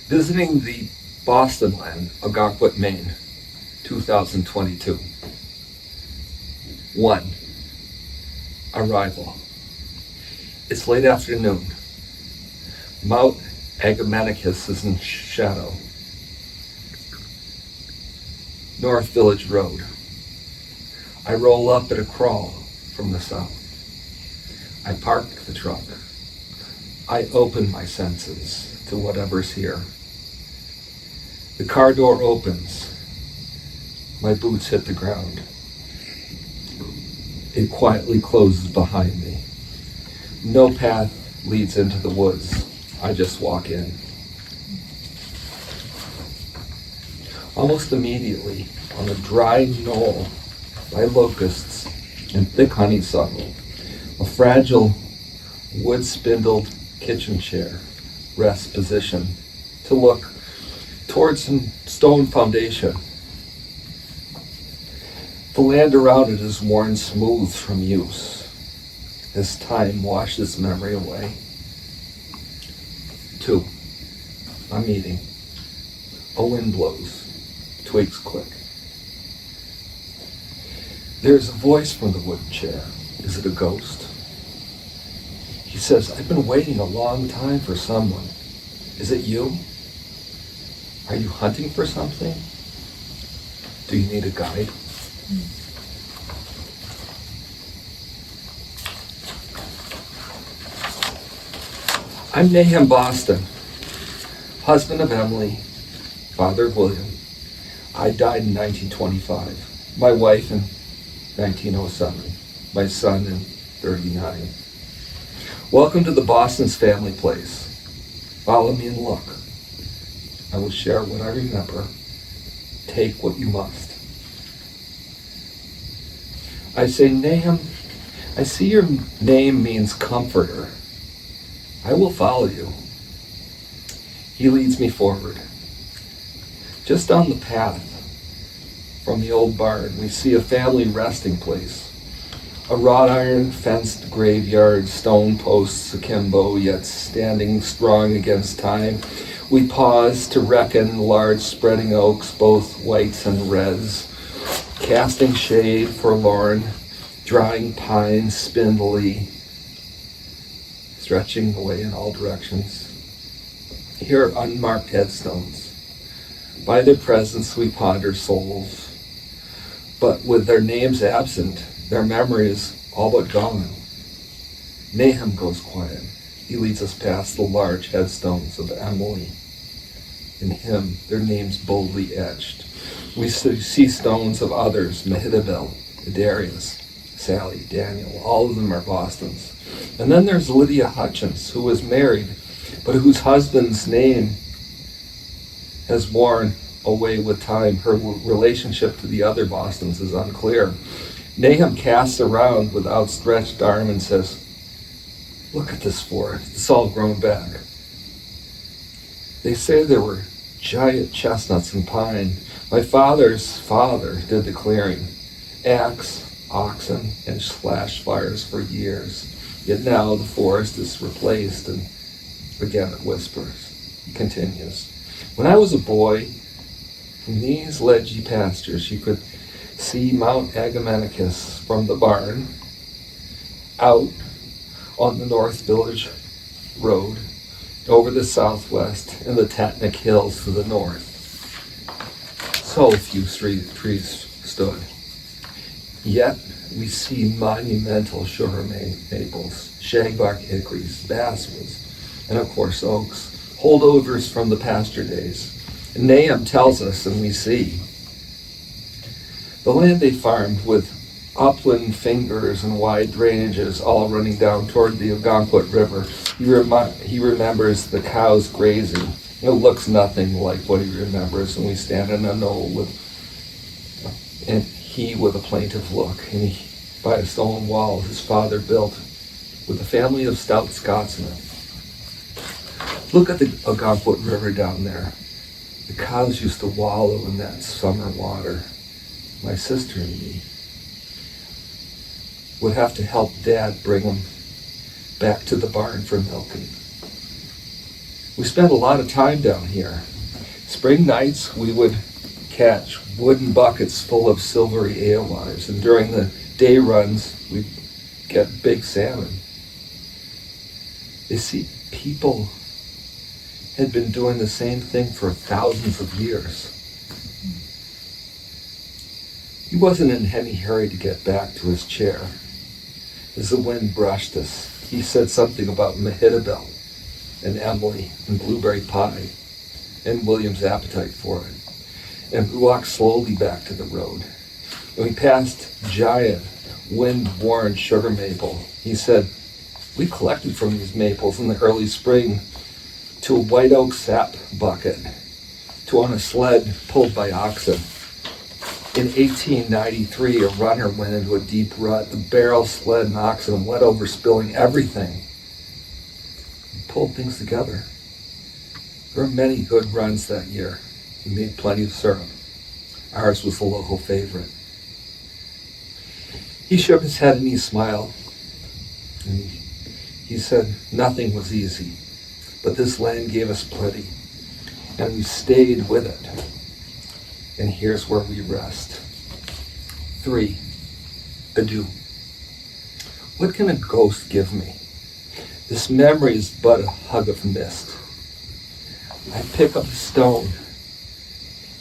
Visiting the Boston land, Ogunquit, Maine, 2022. 1. Arrival. It's late afternoon. Mount Agamenticus is in shadow. North Village Road. I roll up at a crawl from the south. I park the truck. I open my senses to whatever's here. The car door opens. My boots hit the ground. It quietly closes behind me. No path leads into the woods. I just walk in. Almost immediately, on a dry knoll by locusts and thick honeysuckle, a fragile wood-spindled kitchen chair rests position to look towards some stone foundation. The land around it is worn smooth from use as time washes memory away. 2. I'm eating. A wind blows. Twigs click. There's a voice from the wooden chair. Is it a ghost? He says, I've been waiting a long time for someone. Is it you? Are you hunting for something? Do you need a guide? I'm Nahum Boston, husband of Emily, father of William. I died in 1925. My wife in 1907. My son in 39. Welcome to the Boston's family place. Follow me and look. I will share what I remember. Take what you must. I say, Nahum, I see your name means comforter. I will follow you. He leads me forward. Just down the path from the old barn, we see a family resting place. A wrought iron fenced graveyard, stone posts akimbo, yet standing strong against time. We pause to reckon large spreading oaks, both whites and reds, casting shade forlorn, drying pines spindly, stretching away in all directions. Here are unmarked headstones. By their presence we ponder souls, but with their names absent, their memory is all but gone. Nahum goes quiet. He leads us past the large headstones of Emily and him, their names boldly etched. We see stones of others, Mehitabel, Darius, Sally, Daniel, all of them are Boston's. And then there's Lydia Hutchins, who was married, but whose husband's name has worn away with time. Her relationship to the other Bostons is unclear. Nahum casts around with outstretched arm and says, look at this forest, it's all grown back. They say there were giant chestnuts and pine. My father's father did the clearing. Axe, oxen, and slash fires for years. Yet now the forest is replaced, and again it whispers. He continues. When I was a boy, from these ledgy pastures you could see Mount Agamenticus from the barn, out on the North Village Road, over the southwest, and the Tatnick Hills to the north. So few trees stood. Yet we see monumental sugar maples, shagbark hickories, basswoods, and of course oaks, holdovers from the pasture days. And Nahum tells us, and we see, the land they farmed with upland fingers and wide drainages all running down toward the Ogunquit River. He remembers the cows grazing. It looks nothing like what he remembers, and we stand in a knoll and he with a plaintive look, and he, by a stone wall his father built with a family of stout Scotsmen. Look at the Ogunquit River down there. The cows used to wallow in that summer water. My sister and me would have to help Dad bring them back to the barn for milking. We spent a lot of time down here. Spring nights, we would catch wooden buckets full of silvery alewives, and during the day runs, we'd get big salmon. You see, people had been doing the same thing for thousands of years. He wasn't in any hurry to get back to his chair. As the wind brushed us, he said something about Mehitabel and Emily and blueberry pie and William's appetite for it. And we walked slowly back to the road. When we passed giant, wind-worn sugar maple, he said, we collected from these maples in the early spring to a white oak sap bucket, to on a sled pulled by oxen. In 1893, a runner went into a deep rut. The barrel, sled, and oxen went over, spilling everything. We pulled things together. There were many good runs that year. We made plenty of syrup. Ours was the local favorite. He shook his head and he smiled. And he said, nothing was easy, but this land gave us plenty, and we stayed with it. And here's where we rest. 3, adieu. What can a ghost give me? This memory is but a hug of mist. I pick up a stone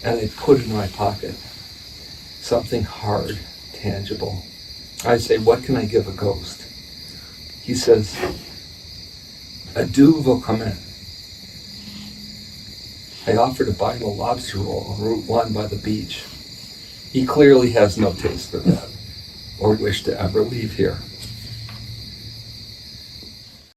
and I put it in my pocket. Something hard, tangible. I say, what can I give a ghost? He says, adieu will come in. I offer to buy him a lobster roll on Route 1 by the beach. He clearly has no taste for that, or wish to ever leave here.